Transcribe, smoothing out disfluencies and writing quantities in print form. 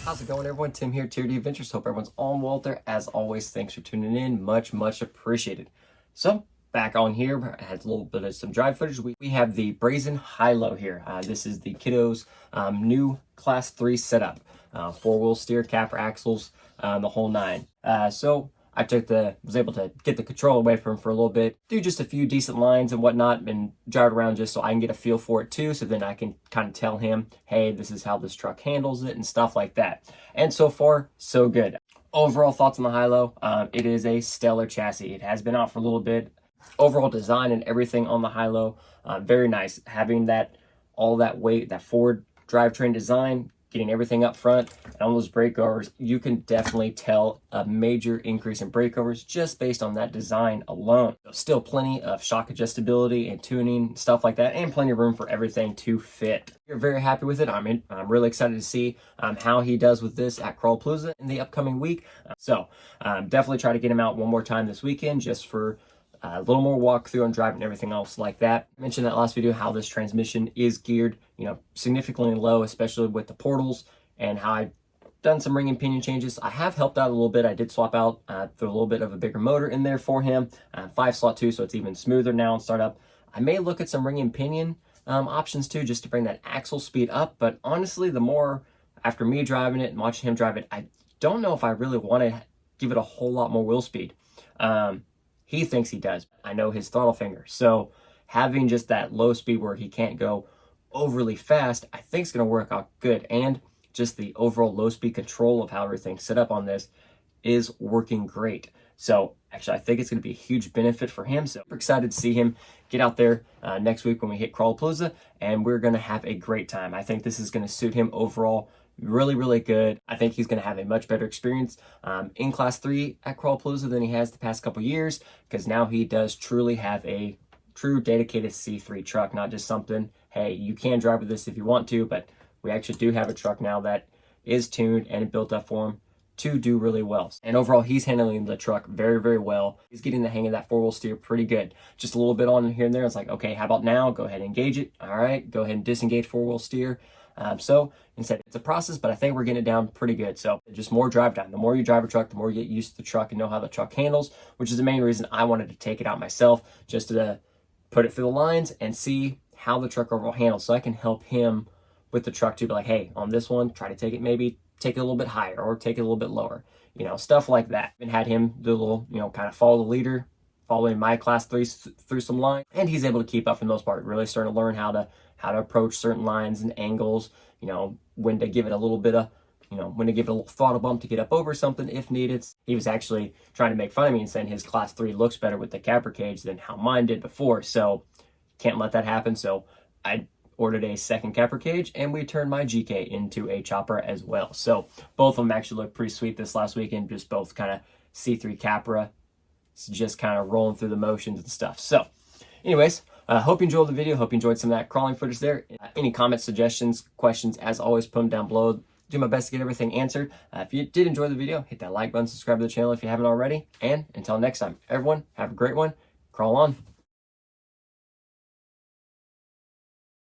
How's it going, everyone? Tim here, Tier D Adventures. Hope everyone's on well there. As always, thanks for tuning in. Much appreciated. So, back on here, I had a little bit of some drive footage. We have the Brazen High-Low here. This is the kiddo's new Class 3 setup. Four-wheel steer, capper axles, the whole nine. So, I was able to get the control away from him for a little bit, do just a few decent lines and whatnot, and drive around just so I can get a feel for it too, so then I can kind of tell him, hey, this is how this truck handles it and stuff like that. And so far, so good. Overall thoughts on the High-Low, it is a stellar chassis. It has been out for a little bit. Overall design and everything on the High-Low, very nice. Having all that weight, that forward drivetrain design, getting everything up front, and on those breakovers, you can definitely tell a major increase in breakovers just based on that design alone. Still plenty of shock adjustability and tuning, stuff like that, and plenty of room for everything to fit. You're very happy with it. I'm really excited to see how he does with this at Crawlapalooza in the upcoming week. So definitely try to get him out one more time this weekend just for a little more walkthrough and driving and everything else like that. I mentioned that last video how this transmission is geared, significantly low, especially with the portals, and how I've done some ring and pinion changes. I have helped out a little bit. I did swap out through a little bit of a bigger motor in there for him, 5-slot too, so it's even smoother now and start up. I may look at some ring and pinion options too, just to bring that axle speed up. But honestly, the more after me driving it and watching him drive it, I don't know if I really want to give it a whole lot more wheel speed. He thinks he does. I know his throttle finger. So having just that low speed where he can't go overly fast, I think is going to work out good. And just the overall low speed control of how everything's set up on this is working great. So actually, I think it's going to be a huge benefit for him. So we're excited to see him get out there next week when we hit Crawlapalooza, and we're going to have a great time. I think this is going to suit him overall really good. I think he's going to have a much better experience in Class 3 at Crawlapalooza than he has the past couple years, because now he does truly have a true dedicated C3 truck, not just something, hey, you can drive with this if you want to, but we actually do have a truck now that is tuned and built up for him to do really well. And overall, he's handling the truck very well. He's getting the hang of that four-wheel steer pretty good. Just a little bit on here and there. It's like, okay, how about now? Go ahead and engage it. All right, go ahead and disengage four-wheel steer. So instead, it's a process, but I think we're getting it down pretty good. So just more drive time. The more you drive a truck, the more you get used to the truck and know how the truck handles, which is the main reason I wanted to take it out myself, just to put it through the lines and see how the truck overall handles, so I can help him with the truck to be like, hey, on this one, try to take it a little bit higher or take it a little bit lower, stuff like that. And had him do a little, kind of follow the leader, following my Class 3 through some lines, and he's able to keep up for the most part, really starting to learn how to approach certain lines and angles, when to give it a little bit of, when to give it a little throttle bump to get up over something if needed. He was actually trying to make fun of me and saying his Class 3 looks better with the capper cage than how mine did before, so can't let that happen. So I ordered a second capper cage, and we turned my GK into a chopper as well. So both of them actually look pretty sweet this last weekend, just both kind of C3 Capra, just kind of rolling through the motions and stuff. So anyways, hope you enjoyed the video. Hope you enjoyed some of that crawling footage there. Any comments, suggestions, questions, as always, put them down below. Do my best to get everything answered. If you did enjoy the video, hit that like button, subscribe to the channel if you haven't already. And until next time, everyone, have a great one. Crawl on.